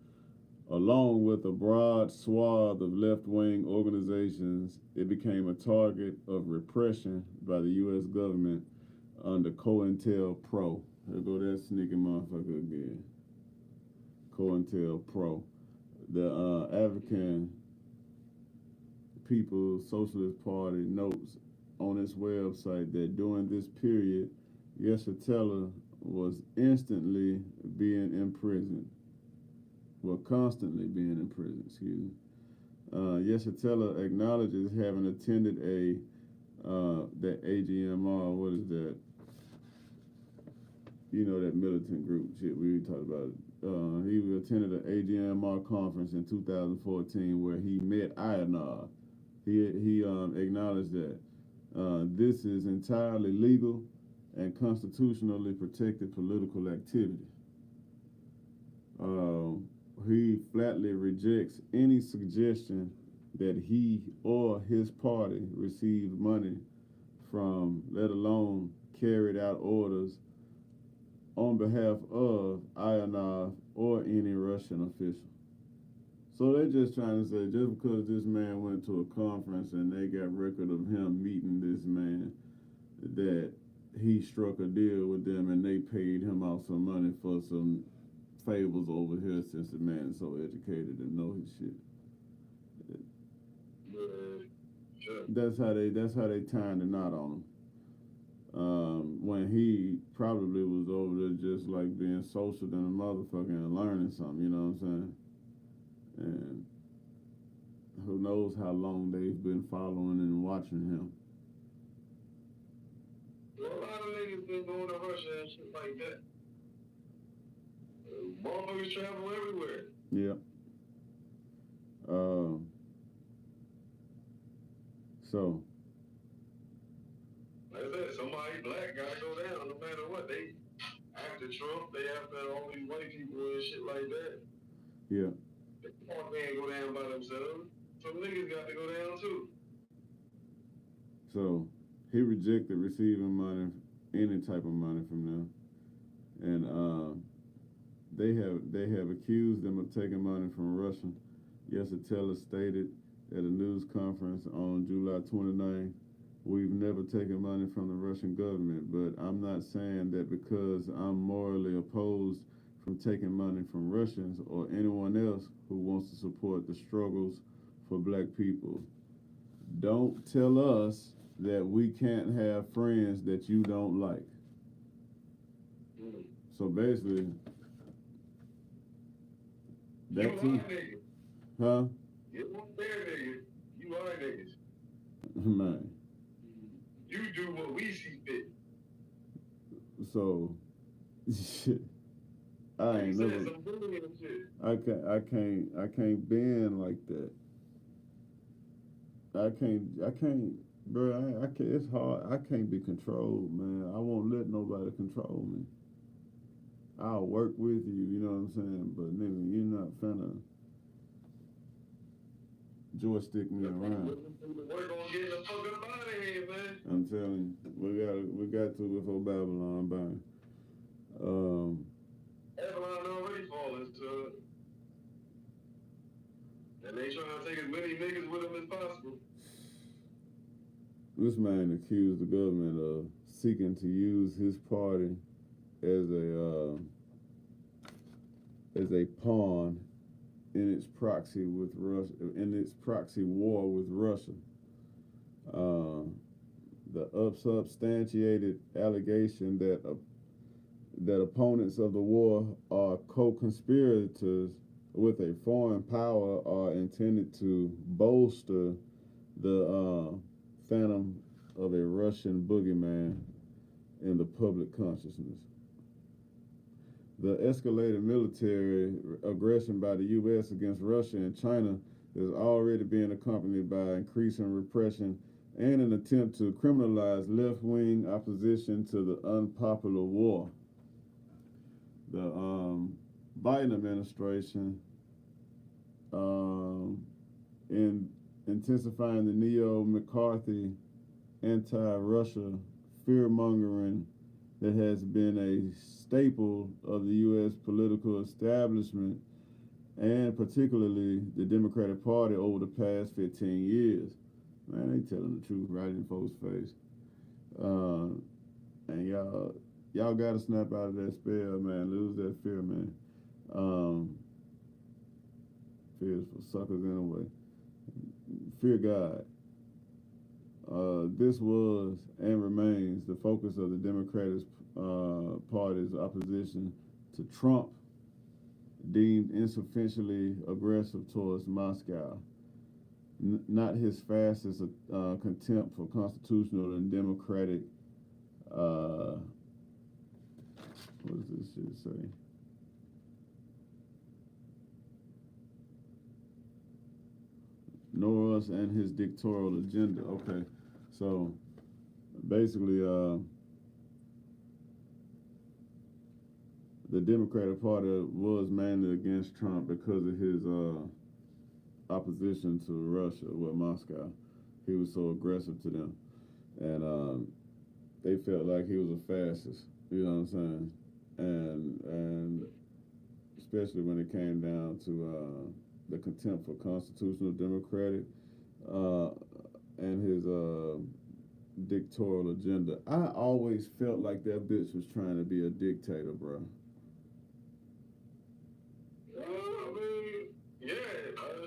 along with a broad swath of left-wing organizations. It became a target of repression by the U.S. government under COINTELPRO. There go that sneaky motherfucker again. COINTELPRO. The African People's Socialist Party notes on its website that during this period, Yeshitela was constantly being imprisoned, Yeshitela acknowledges having attended that AGMR, what is that? You know, that militant group shit we talked about. He attended an AGMR conference in 2014 where he met Ayanar, he acknowledged that this is entirely legal and constitutionally protected political activity. He flatly rejects any suggestion that he or his party received money from, let alone carried out orders on behalf of INF or any Russian official. So they're just trying to say, just because this man went to a conference and they got record of him meeting this man, that he struck a deal with them and they paid him out some money for some favors over here, since the man is so educated and know his shit. Sure. That's how they tying the knot on him. When he probably was over there just like being social than a motherfucker and learning something, you know what I'm saying? And who knows how long they've been following and watching him. Well, a lot of niggas been going to Russia and shit like that. Motherfuckers travel everywhere. Yeah. So. Like I said, somebody black gotta go down no matter what. They after Trump, they after all these white people and shit like that. Yeah. They can't go down by themselves. Some niggas got to go down too. So he rejected receiving money, any type of money from them, and they have accused them of taking money from Russia. Yeshitela stated at a news conference on July 29th, "We've never taken money from the Russian government, but I'm not saying that because I'm morally opposed from taking money from Russians or anyone else who wants to support the struggles for black people. Don't tell us that we can't have friends that you don't like." So basically, that's it. Huh? You want their niggas. You are niggas. Man. You do what we see fit. So, shit. I ain't never. I can't bend like that. I can't, bro. I can't. It's hard. I can't be controlled, man. I won't let nobody control me. I'll work with you, you know what I'm saying? But nigga, you're not finna joystick me around. Work on getting the fuck up out of here, man. I'm telling you, we got to before Babylon burn. Babylon already falling, so. And they trying to take as many niggas with them as possible. This man accused the government of seeking to use his party as a pawn in its proxy with Russia, in its proxy war with Russia. The unsubstantiated allegation that opponents of the war are co-conspirators with a foreign power are intended to bolster the phantom of a Russian boogeyman in the public consciousness. The escalated military aggression by the U.S. against Russia and China is already being accompanied by increasing repression and an attempt to criminalize left-wing opposition to the unpopular war. The Biden administration, in intensifying the neo-McCarthy anti-Russia fear-mongering that has been a staple of the U.S. political establishment and particularly the Democratic Party over the past 15 years. Man, they telling the truth right in folks' face. And y'all got to snap out of that spell, man. Lose that fear, man. Fear is for suckers anyway. Fear God. This was and remains the focus of the Democratic Party's opposition to Trump, deemed insufficiently aggressive towards Moscow. Not his fastest contempt for constitutional and democratic, what does this shit say? nor us and his dictatorial agenda. Okay, so basically, the Democratic Party was mainly against Trump because of his opposition to Russia with Moscow. He was so aggressive to them, and they felt like he was a fascist. You know what I'm saying? And especially when it came down to the contempt for constitutional democratic and his dictatorial agenda. I always felt like that bitch was trying to be a dictator, bro.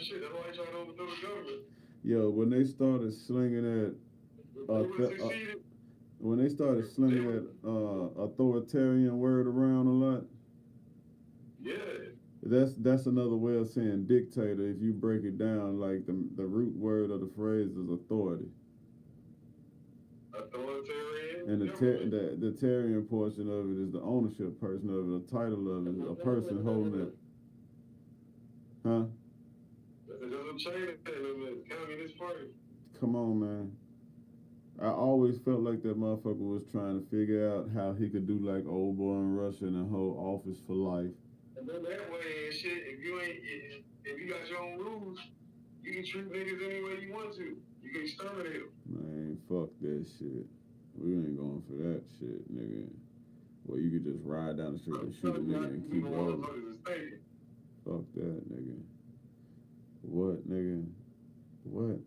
Shit, that's why he tried to overthrow the government. Yo, when they started slinging that, authoritarian word around a lot. Yeah. That's another way of saying dictator. If you break it down, like the root word of the phrase is authority. Authoritarian. And the Tarian portion of it is the ownership person of it, the title of it, a person holding it. Huh? Come on, man. I always felt like that motherfucker was trying to figure out how he could do like old boy in Russia and hold office for life. And then that way and shit, if you got your own rules, you can treat niggas any way you want to. You can exterminate them. Man, fuck that shit. We ain't going for that shit, nigga. Well, you could just ride down the street and shoot a nigga and keep rolling. Fuck that, nigga. What, nigga? What?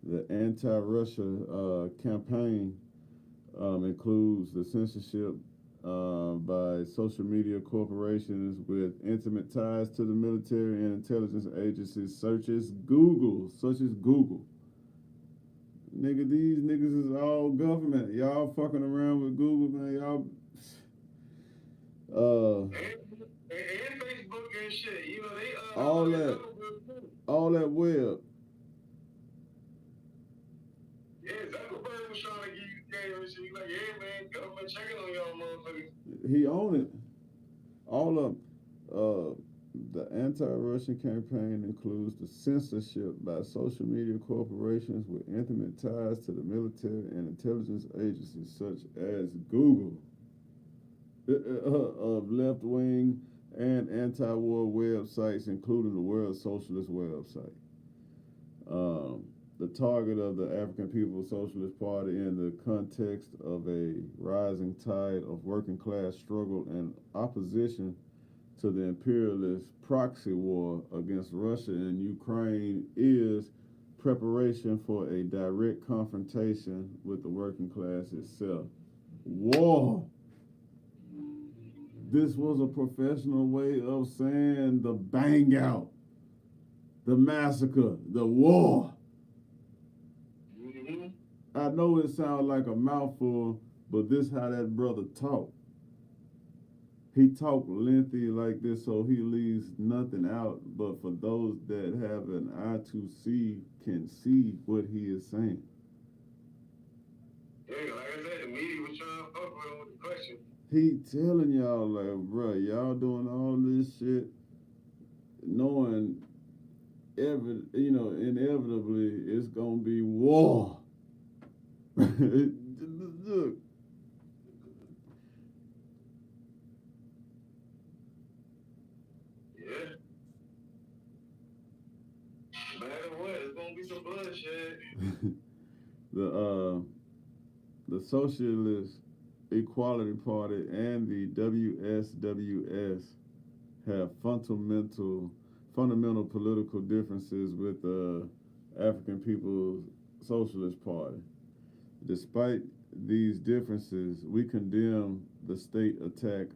The anti-Russia campaign includes the censorship by social media corporations with intimate ties to the military and intelligence agencies, such as Google. Nigga, these niggas is all government. Y'all fucking around with Google, man. Y'all. And Facebook and shit. You know, they all that web. Yeah, Zuckerberg was trying to give you game and shit. He's like, yeah, man, government checking on y'all motherfuckers. He owned it. All of the anti-Russian campaign includes the censorship by social media corporations with intimate ties to the military and intelligence agencies such as Google, of left-wing and anti-war websites, including the World Socialist website. The target of the African People's Socialist Party in the context of a rising tide of working class struggle and opposition to the imperialist proxy war against Russia and Ukraine is preparation for a direct confrontation with the working class itself. War. This was a professional way of saying the bang out, the massacre, the war. I know it sounds like a mouthful, but this is how that brother talked. He talked lengthy like this, so he leaves nothing out. But for those that have an eye to see, can see what he is saying. Yeah, like I said, the media was trying to fuck with him with the question. He telling y'all, like, bro, y'all doing all this shit, knowing, inevitably, it's gonna be war. Look. Yeah. No matter what, it's gonna be some bloodshed. The Socialist Equality Party and the WSWS have fundamental political differences with the African People's Socialist Party. Despite these differences, we condemn the state attack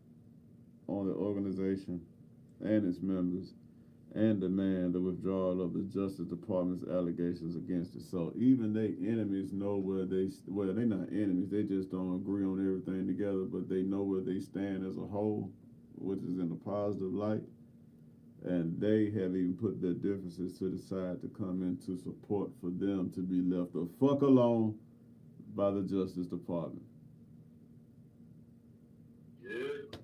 on the organization and its members and demand the withdrawal of the Justice Department's allegations against it. So even they enemies know where they're not enemies, they just don't agree on everything together, but they know where they stand as a whole, which is in a positive light. And they have even put their differences to the side to come into support for them to be left the fuck alone by the Justice Department. Yeah.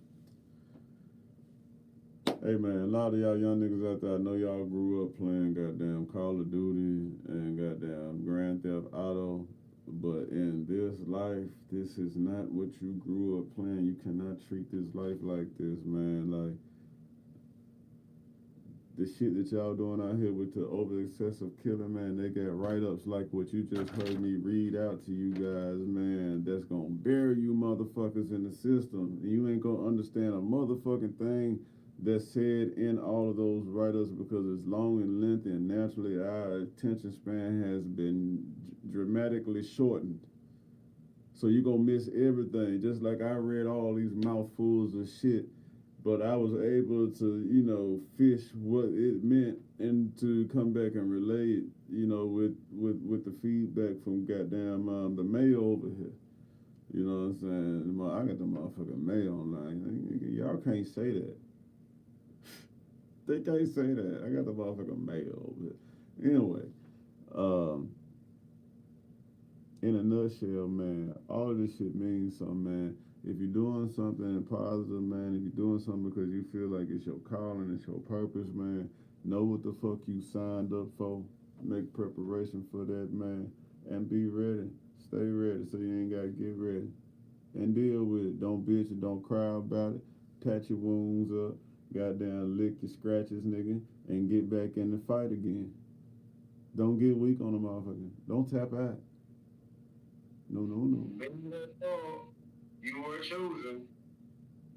Hey man, a lot of y'all young niggas out there, I know y'all grew up playing goddamn Call of Duty and goddamn Grand Theft Auto, but in this life, this is not what you grew up playing. You cannot treat this life like this, man. Like, the shit that y'all doing out here with the over excessive killing, man, they got write-ups like what you just heard me read out to you guys, man, that's gonna bury you motherfuckers in the system. And you ain't gonna understand a motherfucking thing that's said in all of those write-ups because it's long and lengthy, and naturally our attention span has been dramatically shortened. So you gonna miss everything. Just like I read all these mouthfuls of shit, but I was able to, fish what it meant and to come back and relate, with the feedback from goddamn the mail over here. You know what I'm saying? I got the motherfucking mail online. Y'all can't say that. They can't say that. I got the motherfucking mail over here. Anyway, in a nutshell, man, all of this shit means something, man. If you're doing something positive, man, if you're doing something because you feel like it's your calling, it's your purpose, man, know what the fuck you signed up for. Make preparation for that, man, and be ready. Stay ready so you ain't got to get ready. And deal with it. Don't bitch and don't cry about it. Pat your wounds up. Goddamn lick your scratches, nigga, and get back in the fight again. Don't get weak on the motherfucker. Don't tap out. No. You were chosen.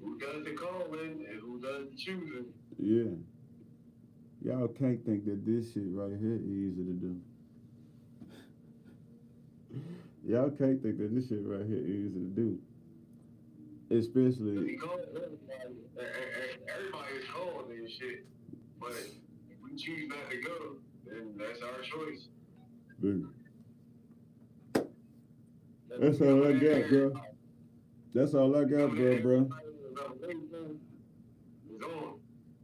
Who does the calling and who does the choosing? Yeah. Y'all can't think that this shit right here easy to do. Y'all can't think that this shit right here easy to do. Especially. Everybody is called and shit. But if we choose not to go, then that's our choice. Dude. That's all I got, bro. That's all I got, bro.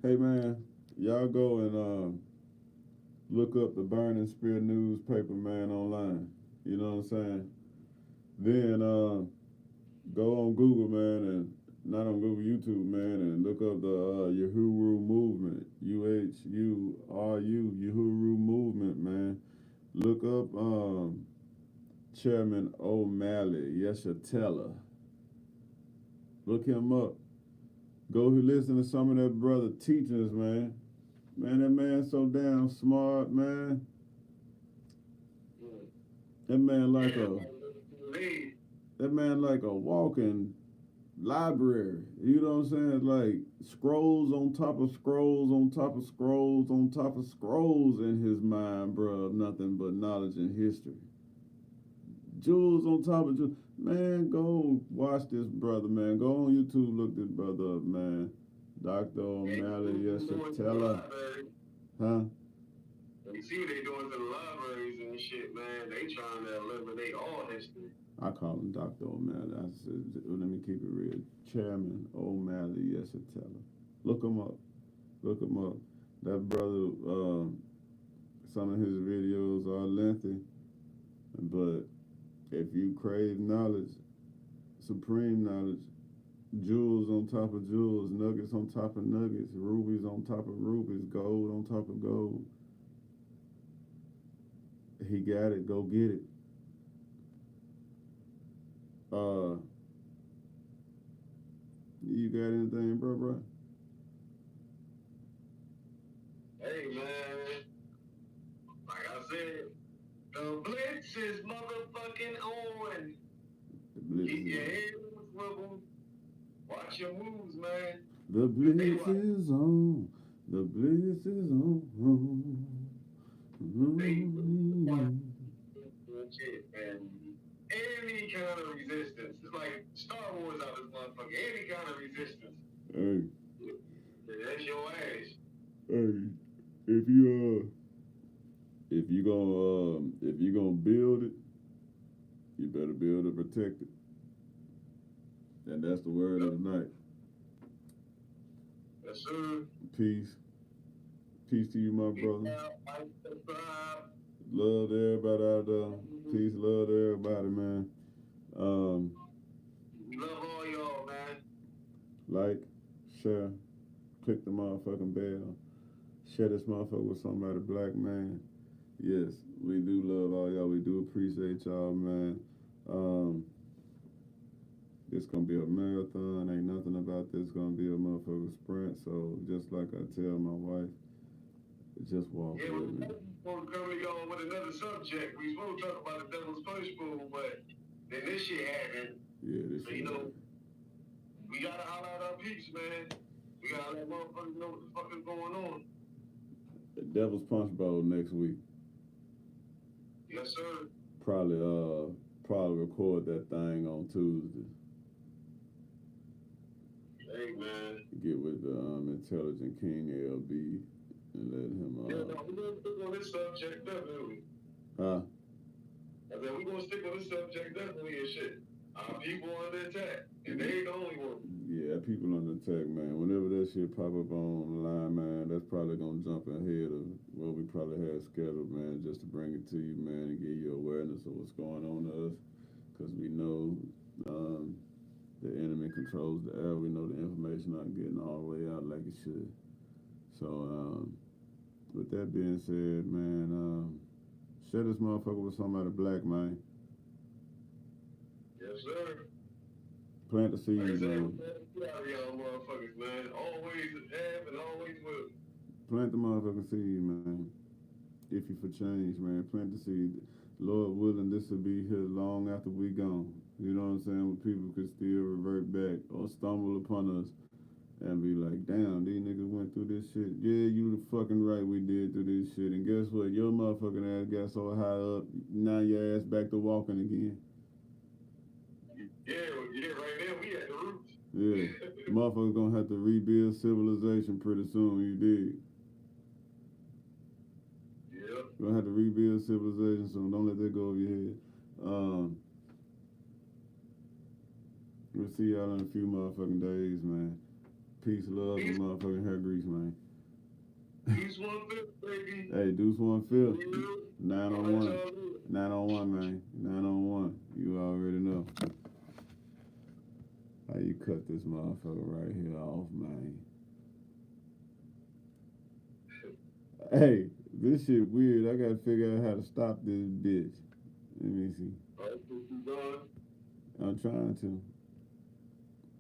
Hey, man, y'all go and look up the Burning Spear newspaper, man, online. You know what I'm saying? Then go on Google, man, and not on Google, YouTube, man, and look up the Uhuru movement, UHURU, Uhuru movement, man. Look up Chairman Omali Yeshitela. Look him up. Go listen to some of that brother teachings, man. Man, that man's so damn smart, man. That man like a walking library. You know what I'm saying? It's like scrolls on top of scrolls on top of scrolls on top of scrolls in his mind, bro. Nothing but knowledge and history. Jewels on top of jewels. Man, go watch this brother, man. Go on YouTube, look this brother up, man. Dr. Omali Yeshitela. Huh? You see what they doing to the libraries and shit, man. They trying to eliminate all history. I call him Dr. Omali. I said, let me keep it real. Chairman Omali Yeshitela. Look him up. Look him up. That brother, some of his videos are lengthy, but if you crave knowledge, supreme knowledge, jewels on top of jewels, nuggets on top of nuggets, rubies on top of rubies, gold on top of gold, he got it. Go get it. You got anything, bro? Hey, man. Like I said, the Blitz is motherfucking on. Keep your head on the swivel. Watch your moves, man. The Blitz is on. The Blitz is on. Shit, and any kind of resistance. It's like Star Wars out this motherfucker. Any kind of resistance. Hey. That's your ass. Hey, if you gonna build it, you better build it, protect it. And that's the word of the night. Yes, sir. Peace. Peace to you, my brother. Love to everybody out there. Peace, love to everybody, man. We love all y'all, man. Like, share, click the motherfucking bell. Share this motherfucker with somebody black, man. Yes, we do love all y'all. We do appreciate y'all, man. It's gonna be a marathon. Ain't nothing about this gonna be a motherfucking sprint. So just like I tell my wife, just walk with me. We're supposed to come to y'all with another subject. We supposed to talk about the devil's punishable, but then this shit happened. Yeah, this So, shit. We gotta holler out our peeps, man. We gotta let motherfuckers know what the fuck is going on. The Devil's Punch Bowl next week. Yes, sir. Probably record that thing on Tuesday. Hey, man. Get with Intelligent King LB and let him. Yeah, no, we're gonna stick on this subject definitely. Huh? I said we're gonna stick on this subject definitely and shit. Our people under attack, and they ain't the only one. Yeah, people under attack, man. Whenever that shit pop up on the line, man, that's probably gonna jump ahead of what we probably had scheduled, man, just to bring it to you, man, and give you awareness of what's going on to us, because we know the enemy controls the air. We know the information not getting all the way out like it should. So, with that being said, man, share this motherfucker with somebody black, man. Yes, sir. Plant the seed, Like I said, man. get out of y'all motherfuckers, man. Always have and always will. Plant the motherfucking seed, man. If you for change, man, plant the seed. Lord willing, this will be here long after we gone. You know what I'm saying? When people could still revert back or stumble upon us and be like, damn, these niggas went through this shit. Yeah, you the fucking right, we did through this shit. And guess what? Your motherfucking ass got so high up, now your ass back to walking again. Yeah, right now we at the roots. Yeah. Motherfuckers gonna have to rebuild civilization pretty soon, you dig? Yep. You're gonna have to rebuild civilization soon. Don't let that go over your head. We'll see y'all in a few motherfucking days, man. Peace, love, and motherfucking hair grease, man. Deuce 1/5, baby. Hey, Deuce 1/5. 9-on-1. 9-on-1, man. 9-on-1. You already know. How you cut this motherfucker right here off, man? Hey, this shit weird. I gotta figure out how to stop this bitch. Let me see. I'm trying to.